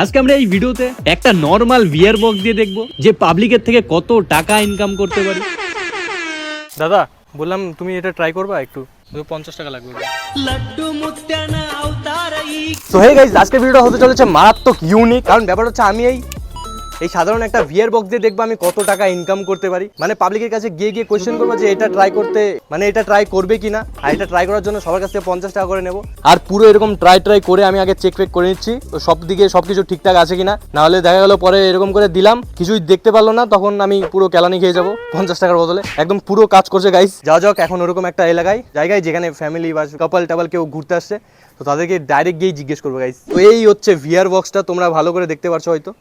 আজকে আমরা এই ভিডিওতে একটা নরমাল ভিআর বক্স দিয়ে দেখবো যে পাবলিকের থেকে কত টাকা ইনকাম করতে পারি। দাদা বললাম তুমি এটা ট্রাই করবা একটু, 50 টাকা লাগবে। সো হে গাইস, আজকের ভিডিওটা হতে চলেছে মারাত্মক ইউনিক। কারণ ব্যাপার হচ্ছে আমি এই সাধারণ একটা ভিআর বক্স দিয়ে দেখবো আমি কত টাকা ইনকাম করতে পারি। মানে পাবলিকের কাছে গিয়ে কোয়েশ্চেন করবো যে এটা ট্রাই করতে, মানে এটা ট্রাই করবে কিনা, আর এটা ট্রাই করার জন্য সবার কাছ থেকে 50 টাকা করে নেবো। আর পুরো এরকম ট্রাই করে আমি আগে চেক করে নিচ্ছি সব দিকে সবকিছু ঠিকঠাক আছে কিনা, নাহলে দেখা গেল পরে এরকম করে দিলাম কিছুই দেখতে পারলো না, তখন আমি পুরো কেলানি খেয়ে যাবো 50 টাকার বদলে। একদম পুরো কাজ করছে গাইস। যাওয়া যাক এখন ওরকম একটা জায়গায় যেখানে ফ্যামিলি বা কাপল টাপল কেউ ঘুরতে আসছে, তো তাদেরকে ডাইরেক্ট গিয়ে জিজ্ঞেস করবো গাইস। তো এই হচ্ছে ভিআর বক্সটা, তোমরা ভালো করে দেখতে পারছো হয়তো।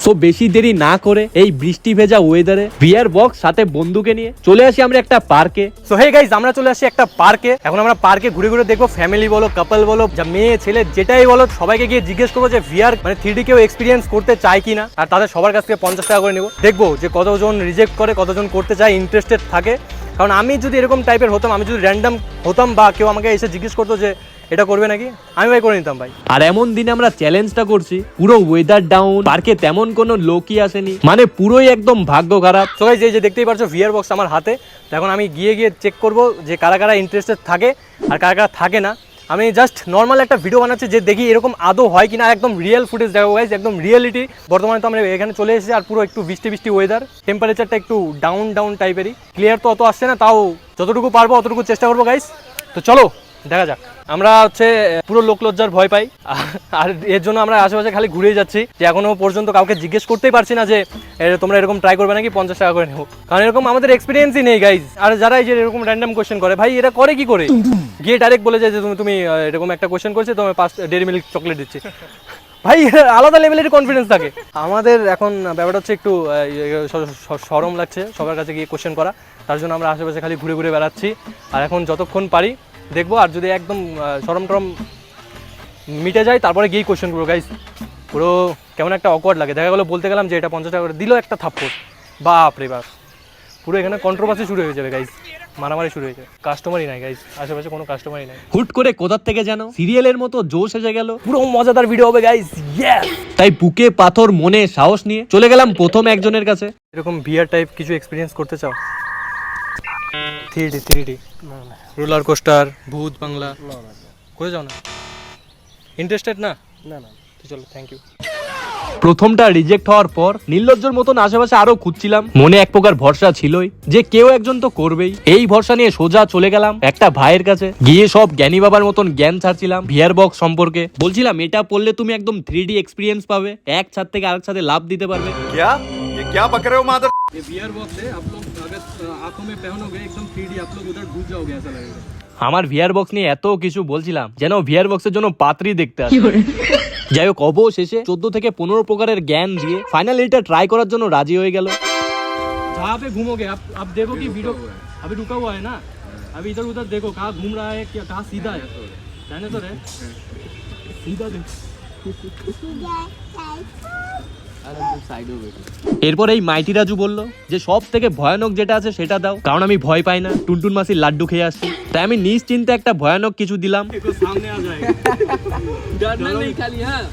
সো বেশি দেরি না করে এই বৃষ্টি ভেজা ওয়েদারে ভিআর বক্স সাথে বন্ধুকে নিয়ে চলে আসি আমরা একটা পার্কে। সো হে গাইস, আমরা চলে আসি একটা পার্কে। এখন আমরা পার্কে ঘুরে দেখবো ফ্যামিলি বলো, কাপল বলো, যা মেয়ে ছেলে যেটাই বলো, সবাইকে গিয়ে জিজ্ঞেস করবো যে ভিআর মানে 3D কেউ এক্সপিরিয়েন্স করতে চায় কিনা, আর তাদের সবার কাছ থেকে 50 টাকা করে নেবো। দেখবো যে কতজন রিজেক্ট করে, কতজন করতে চায়, ইন্টারেস্টেড থাকে। কারণ আমি যদি এরকম টাইপের হতাম, আমি যদি র্যান্ডম হতাম বা কেউ আমাকে এসে জিজ্ঞেস করতো যে এটা করবে নাকি, আমি ভাই করে নিতাম ভাই। আর এমন দিনে আমরা চ্যালেঞ্জটা করছি, পুরো ওয়েদার ডাউন, পার্কে তেমন কোনো লোকই আসেনি, মানে পুরোই একদম ভাগ্য খারাপ। তো গাইস, এই যে দেখতেই পারছো ভিআর বক্স আমার হাতে, এখন আমি গিয়ে চেক করবো যে কারা কারা ইন্টারেস্টেড থাকে আর কারা কারা থাকে না। আমি জাস্ট নর্মাল একটা ভিডিও বানাচ্ছি যে দেখি এরকম আদৌ হয় কিনা, একদম রিয়েল ফুটেজ দেখাবো গাইস, একদম রিয়েলিটি। বর্তমানে তো আমরা এখানে চলে এসেছি আর পুরো একটু বৃষ্টি ওয়েদার, টেম্পারেচারটা একটু ডাউন টাইপেরই, ক্লিয়ার তো অত আসছে না, তাও যতটুকু পারবো অতটুকু চেষ্টা করবো গাইস। তো চলো দেখা যাক। আমরা পুরো লোক লজ্জার ভয় পাই, আর এর জন্য আমরা আশেপাশে খালি ঘুরেই যাচ্ছি, যে এখনো পর্যন্ত কাউকে জিজ্ঞেস করতেই পারছি না যে তোমরা এরকম ট্রাই করবে নাকি, 50 টাকা করে নেবো। কারণ এরকম আমাদের এক্সপিরিয়েন্সই নেই গাইজ। আর যারা এই যে এরকম র্যান্ডম কোয়েশ্চেন করে, ভাই এরা করে কি করে, গিয়ে ডাইরেক্ট বলে যায় যে তুমি এরকম একটা কোয়েশ্চেন করছে, তোমার 5 ডেইরি মিল্ক চকলেট দিচ্ছি। ভাই আলাদা লেভেলের কনফিডেন্স থাকে আমাদের। এখন ব্যাপারটা হচ্ছে একটু শরম লাগছে সবার কাছে গিয়ে কোয়েশ্চেন করা, তার জন্য আমরা আশেপাশে খালি ঘুরে বেড়াচ্ছি। আর এখন যতক্ষণ পারি দেখবো, আর যদি একদম শরম টরম মিটে যায় তারপরে গিয়ে কোয়েশ্চেন করবো গাইস। পুরো কেমন একটা অকওয়ার্ড লাগে, দেখা গেলো বলতে গেলাম যে এটা 50 টাকা করে দিল, একটা থাপ্পড়, বাপ রে বাপ, পুরো এখানে কন্ট্রোভার্সি শুরু হয়ে যাবে গাইস, মারামারি শুরু হয়ে যাবে। কাস্টমারই নাই গাইস, আশেপাশে কোনো কাস্টমারই নাই। হুট করে কোথার থেকে যেন সিরিয়ালের মতো জোশ এসে গেল, পুরো মজাদার ভিডিও হবে গাইস। তাই বুকে পাথর মনে সাহস নিয়ে চলে গেলাম প্রথম একজনের কাছে। এরকম ভিআর টাইপ কিছু এক্সপিরিয়েন্স করতে চাও? 3D রোলার কোস্টার, ভূত বাংলা করে যাও না? ইন্টারেস্টেড না? তো চলো, থ্যাংক ইউ। প্রথমটা রিজেক্ট হওয়ার পর নির্লজ্জের মতন আশেপাশে আরো খুঁজছিলাম, মনে এক প্রকার ভরসা ছিলই যে কেউ একজন তো করবেই। এই ভরসা নিয়ে সোজা চলে গেলাম একটা ভাইয়ের কাছে, গিয়ে সব জ্ঞানী বাবার মতন জ্ঞান ছাড়ছিলাম ভিআর বক্স সম্পর্কে। বলছিলাম এটা পড়লে তুমি একদম 3D এক্সপিরিয়েন্স পাবে, এক ছাদ থেকে আরেক ছাদে লাভ দিতে পারবে। क्या बक रहे हो मादर? ये VR बॉक्स है, आप लोग अगर आंखों में पहनोगे एकदम 3D, आप लोग उधर घुस जाओगे, ऐसा लगेगा। আমার ভিআর বক্স নিয়ে এত কিছু বলছিলাম যেন ভিআর বক্সের জন্য পাত্রী দেখতে আসে। যাই হোক, অবশেষে 14 থেকে 15 প্রকারের জ্ঞান দিয়ে ফাইনালি এটা ট্রাই করার জন্য রাজি হয়ে গেল। जहाँ पे घूमोगे आप देखो कि वीडियो अभी रुका हुआ है ना, अभी इधर उधर देखो कहाँ घूम रहा है, क्या कहाँ सीधा है, डायनासोर है, सीधा देखो। এরপর এই মাইটি রাজু বলল যে সব থেকে ভয়ানক যেটা আছে সেটা দাও, কারণ আমি ভয় পাই না, টুনটুন মাসির লাড্ডু খেয়ে আসছি। তাই আমি নিশ্চিন্তে একটা ভয়ানক কিছু দিলাম। देखो सामने आ जाएगा, डरना नहीं खाली। हाँ,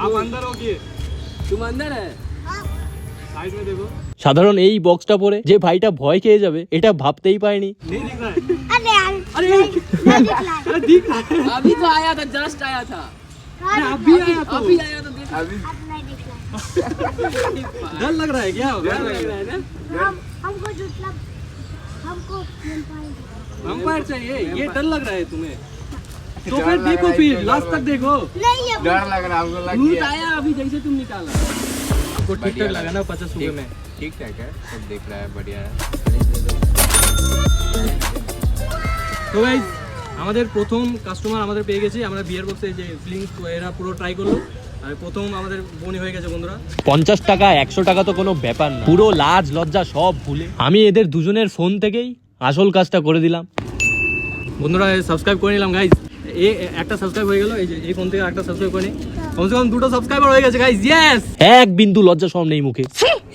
आप अंदर हो कि तुम अंदर है, साइड में देखो। সাধারণ এই বক্সটা পরে যে ভাইটা ভয় খেয়ে যাবে এটা ভাবতেই পারিনি। नहीं दिख रहा है, अरे नहीं दिख रहा है। अरे दिख रहा है, अभी तो आया था, जस्ट आया था, अभी आया तो अभी आया तो देखो। अब नहीं दिख रहा डर लग रहा है क्या? डर लग रहा है ना? है। हमको मतलब हमको वैम्पायर चाहिए, ये डर लग रहा है तुम्हें? तो फिर देखो, फिर लास्ट तक देखो। नहीं है डर लग रहा है हमको, लग भूत गया। आया अभी जैसे तुम निकाला। आपको ठीक ठाक लगा ना 50 रुपए में? ठीक ठाक है, सब दिख रहा है, बढ़िया है। তো গাইস, আমাদের প্রথম কাস্টমার আমাদের পেয়ে গেছি। আমরা বিয়ার বক্সে যে ফিলিংস এরা পুরো ট্রাই করলো, আর প্রথম আমাদের বনি হয়ে গেছে বন্ধুরা। 50 টাকা 100 টাকা তো কোনো ব্যাপার না, পুরো লাজ লজ্জা সব ভুলে আমি এদের দুজনের ফোন থেকেই আসল কাজটা করে দিলাম। বন্ধুরা সাবস্ক্রাইব করে নিলাম গাইস, একটা সাবস্ক্রাইব হয়ে গেল, এই যে এই ফোন থেকে একটা সাবস্ক্রাইব করে নিই, কমসে কম 2টা সাবস্ক্রাইবার হয়ে গেছে গাইস। ইয়েস, এক বিন্দু লজ্জা সব নেই মুখে।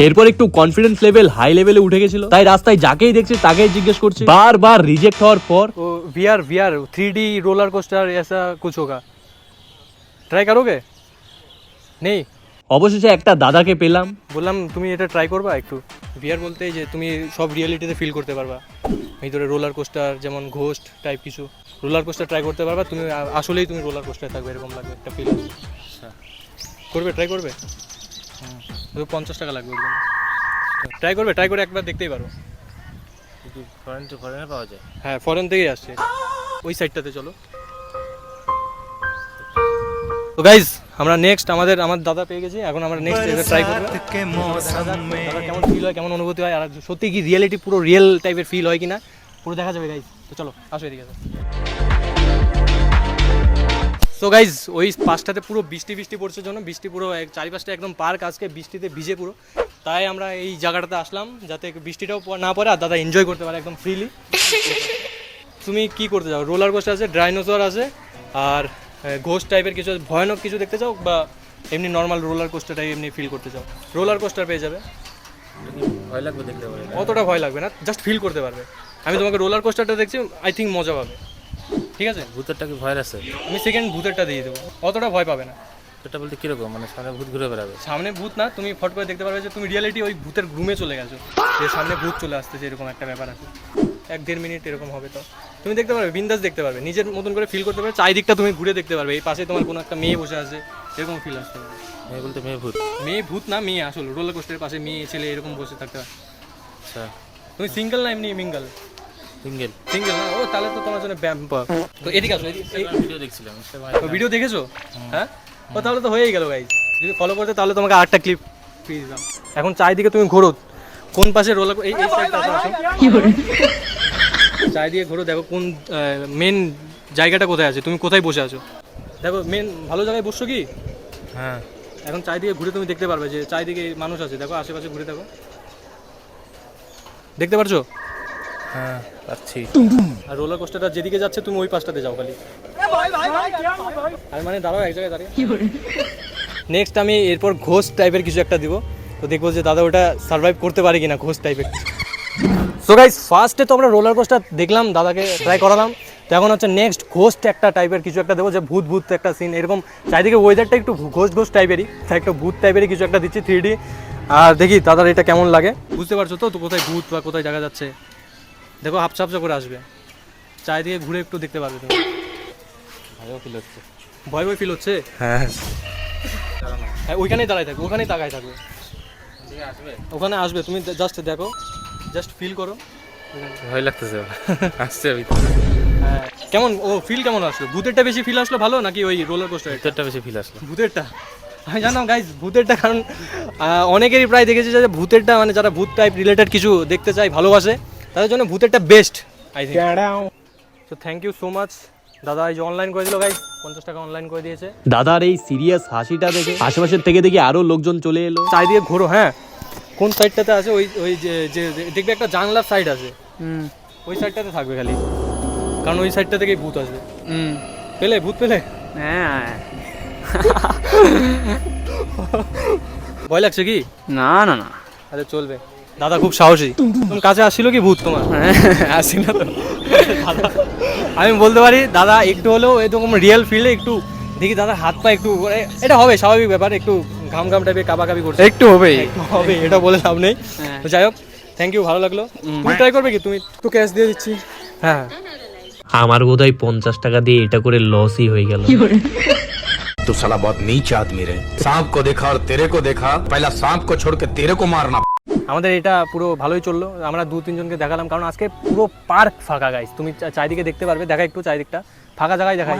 এরপর একটু কনফিডেন্স লেভেল হাই লেভেলে উঠে গেছিল, তাই রাস্তায় যাকেই দেখছে তাকেই জিজ্ঞেস করছে। বারবার রিজেক্ট হওয়ার পর वो VR 3D रोलर कोस्टर ऐसा कुछ होगा, ट्राई करोगे नहीं অবশেষে একটা দাদাকে পেলাম। বললাম তুমি এটা ট্রাই করবা একটু। ভিআর বলতে এই যে তুমি সব রিয়েলিটিতে ফিল করতে পারবা, ভিতরে রোলার কোস্টার যেমন ঘোস্ট টাইপ কিছু রোলার কোস্টার ট্রাই করতে পারবা, তুমি আসলেই তুমি রোলার কোস্টারে থাকবে এরকম লাগবে একটা ফিল। করবে ট্রাই করবে? শুধু 50 টাকা লাগবে। ট্রাই করবে, ট্রাই করে একবার দেখতেই পারো। ফরেনে পাওয়া যায়? হ্যাঁ ফরেন থেকেই আসছে, ওই সাইডটাতে চলো। তো গাইজ আমরা নেক্সট আমার দাদা পেয়ে গেছি, এখন আমরা নেক্সট এটা ট্রাই করব। দাদা কেমন ফিল হয়, কেমন অনুভূতি হয়, আর সত্যি কি রিয়েলিটি পুরো রিয়েল টাইপের ফিল হয় কিনা পুরো দেখা যাবে গাইজ। তো চলো আসো এদিকে। সো গাইজ ওই পাঁচটাতে পুরো বৃষ্টি পড়ছে জন্য, বৃষ্টি পুরো চারিপাশটা একদম পার্ক আজকে বৃষ্টিতে ভিজে পুরো, তাই আমরা এই জায়গাটাতে আসলাম যাতে বৃষ্টিটাও না পড়ে আর দাদা এনজয় করতে পারে একদম ফ্রিলি। তুমি কি করতে চাও? রোলার কোস্টার আছে, ডাইনোসর আছে, আর ঘোস্ট টাইপের কিছু ভয়ানক কিছু দেখতে চাও, বা এমনি নর্মাল রোলার কোস্টারটাই এমনি ফিল করতে চাও? রোলার কোস্টার পেয়ে যাবে। ভয় লাগবে দেখতে পারে? অতটা ভয় লাগবে না, জাস্ট ফিল করতে পারবে। আমি তোমাকে রোলার কোস্টারটা দেখছি, আই থিঙ্ক মজা পাবে। ঠিক আছে, ভূতেরটা কি ভয় আছে? আমি সেকেন্ড ভূতেরটা দিয়ে দেবো, অতটা ভয় পাবে না। এটা বলতে কিরকম, মানে সামনে ভূত ঘুরে বেড়াবে? সামনে ভূত না, তুমি ফট করে দেখতে পারবে যে তুমি রিয়েলিটি ওই ভূতের রুমে চলে গেছো, যে সামনে ভূত চলে আসতেছে এরকম একটা ব্যাপার আছে। 1-1.5 মিনিট এরকম হবে, তো তুমি দেখতে পারবে, বিন্দাস দেখতে পারবে, নিজের মতন করে ফিল করতে পারবে। চারিদিকটা তুমি ঘুরে দেখতে পারবে, এই পাশে তোমার কোনো একটা মেয়ে বসে আছে এরকম ফিল আসতে পারবে। মেয়ে বলতে মেয়ে ভূত? মেয়ে ভূত না, মেয়ে আসলে রোলার কোস্টারের পাশে মেয়ে ছেলে এরকম বসে থাকতে পারে। আচ্ছা, তুমি সিঙ্গেল না এমনি মিঙ্গল? সিঙ্গেল। সিঙ্গেল না, ও তাহলে তো তোমার জন্য ব্যাম্পার। তো এদিকে আসো, ভিডিও দেখছিলাম। ভিডিও দেখেছো? হ্যাঁ, ও তাহলে তো হয়েই গেল গাইজ। যদি ফলো করতে তাহলে তোমাকে আরেকটা ক্লিপ দিয়ে দিলাম। এখন চারিদিকে তুমি ঘোরো, কোন পাশে রোলার এই সাইডটা আসো, চারিদিকে ঘোরো, দেখো কোন মেন জায়গাটা কোথায় আছে, তুমি কোথায় বসে আছো। দেখো মেন ভালো জায়গায় বসছো কি? হ্যাঁ। এখন চারিদিকে ঘুরে তুমি দেখতে পারবে যে চারিদিকে মানুষ আছে, দেখো আশেপাশে ঘুরে দেখো, দেখতে পারছো? হ্যাঁ পাচ্ছি। আর রোলার কোস্টারটা যেদিকে যাচ্ছে তুমি ওই পাশটাতে যাও খালি। আর মানে দাঁড়াও এক জায়গায় দাঁড়িয়ে। নেক্সট আমি এরপর ঘোস্ট টাইপের কিছু একটা দিব, তো দেখবো যে দাদা ওটা সার্ভাইভ করতে পারে কিনা ঘোস্ট টাইপের। সো গাইস ফার্স্টে তো আমরা রোলার কোস্টার দেখলাম, দাদাকে ট্রাই করালাম, তো এখন হচ্ছে নেক্সট ঘোস্ট একটা টাইপের কিছু একটা দেবো, যে ভূত একটা সিন এরকম চারিদিকে ওয়েদারটা একটু ঘোস্ট টাইপেরই, তাই একটা ভূত টাইপেরই কিছু একটা দিচ্ছি 3D। আর দেখি দাদার এটা কেমন লাগে, বুঝতে পারছো তো কোথায় ভূত বা কোথায় জায়গা যাচ্ছে। দেখো হাফসা করে আসবে, চারিদিকে ঘুরে একটু দেখতে পারবে তুমি। ভয়ও ফিল হচ্ছে। ভয় ফিল হচ্ছে? হ্যাঁ। হ্যাঁ ওইখানেই দাঁড়ায় থাকবে, ওখানেই তাকায় থাকবে, ওখানে আসবে, তুমি জাস্ট দেখো, জাস্ট ফিল করো। ভয় লাগতেছে, আসছে হ্যাঁ কেমন ও ফিল কেমন আসলো? ভূতেরটা বেশি ফিল আসলো ভালো নাকি ওই রোলার কোস্টার? ভূতেরটা বেশি ফিল আসলো। ভূতেরটা আমি জানতাম গাইজ ভূতেরটা, কারণ অনেকেরই প্রায় দেখেছি যে ভূতেরটা মানে যারা ভূত টাইপ রিলেটেড কিছু দেখতে চায় ভালোবাসে তাদের জন্য ভূতেরটা বেস্ট আই থিঙ্ক। তো থ্যাংক ইউ সো মাচ দাদা, এই যে অনলাইন করে দিল গাইজ, 50 টাকা অনলাইন করে দিয়েছে। দাদার এই সিরিয়াস হাসিটা দেখে আশেপাশের থেকে দেখি আরো লোকজন চলে এলো। চারিদিকে ঘোরো, হ্যাঁ কোন সাইডটাতে আছে ওই ওই যে দেখবে একটা জানলার সাইড আছে, ওই সাইডটাতে থাকবে খালি, কারণ ওই সাইডটা থেকেই ভূত আসবে। পেলে ভূত পেলে? হ্যাঁ। ভয় লাগছে কি? না না না, আরে চলবে, দাদা খুব সাহসী। তুমি কাছে আসছিল কি ভূত তোমার? আসি না তো দাদা, আমি বলতে পারি দাদা একটু হলেও এরকম রিয়েল ফিল্ডে একটু দেখি দাদা হাত পা একটু, এটা হবে স্বাভাবিক ব্যাপার, একটু ঘাম টাইপের কাবাকাবি করছে, একটু হবে, একটু হবে, এটা বলে লাভ নেই। তো যাই হোক থ্যাংক ইউ, ভালো লাগলো। তুমি ট্রাই করবে কি? তুমি একটু ক্যাশ দিয়ে দিচ্ছি। হ্যাঁ আমার বোধহয় 50 টাকা দিয়ে এটা করে লসই হয়ে গেল। तू साला बहुत नीच आदमी रे। सांप को देखा और तेरे को देखा, पहला सांप को छोड़ के तेरे को मारना। আমাদের এটা পুরো ভালোই চললো, আমরা 2-3 জনকে দেখালাম, কারণ আজকে পুরো পার্ক ফাঁকা গাইস, তুমি চারিদিকে দেখতে পারবে, দেখা একটু চারিদিকটা ফাঁকা জায়গায় দেখাই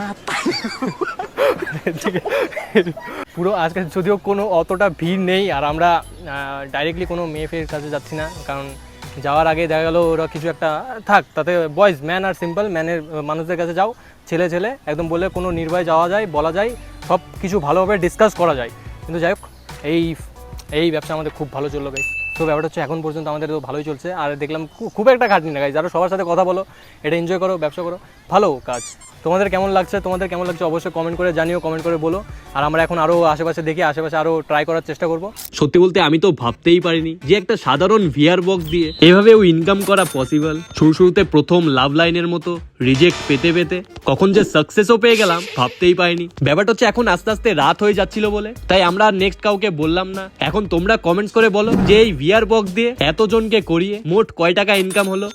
পুরো আজকে, যদিও কোনো অতটা ভিড় নেই, আর আমরা ডাইরেক্টলি কোনো মেয়ের কাছে যাচ্ছি না, কারণ যাওয়ার আগে দেখা গেলো ওরা কিছু একটা থাক, তাতে বয়েজ ম্যান আর সিম্পল ম্যানের মানুষদের কাছে যাও, ছেলে একদম বলে কোনো নির্ভয়ে যাওয়া যায়, বলা যায়, সব কিছু ভালোভাবে ডিসকাস করা যায়। কিন্তু যাই হোক এই ব্যবসা আমাদের খুব ভালো চললো গাইস। তো ব্যাপারটা হচ্ছে এখন পর্যন্ত আমাদের তো ভালোই চলছে, আর দেখলাম খুব একটা খাটনি না গাইস, যারা সবার সাথে কথা বলো, এটা এনজয় করো, ব্যবসা করো, ভালো কাজ। তোমাদের কেমন লাগছে অবশ্যই কমেন্ট করে জানিও, কমেন্ট করে বলো। আর আমরা এখন আরও আশেপাশে দেখি, আশেপাশে আরও ট্রাই করার চেষ্টা করব। সত্যি বলতে আমি তো ভাবতেই পারিনি যে একটা সাধারণ ভিআর বক্স দিয়ে এভাবেও ইনকাম করা পসিবল। শুরুতে প্রথম লাভ লাইনের মতো রিজেক্ট পেতে পেতে কখন যে সাকসেসও পেয়ে গেলাম ভাবতেই পারিনি। ব্যাপারটা হচ্ছে এখন আস্তে আস্তে রাত হয়ে যাচ্ছিল বলে তাই আমরা আর নেক্সট কাউকে বললাম না। এখন তোমরা কমেন্টস করে বলো যে এই ভিআর বক্স দিয়ে এতজনকে করিয়ে মোট কয় টাকা ইনকাম হলো।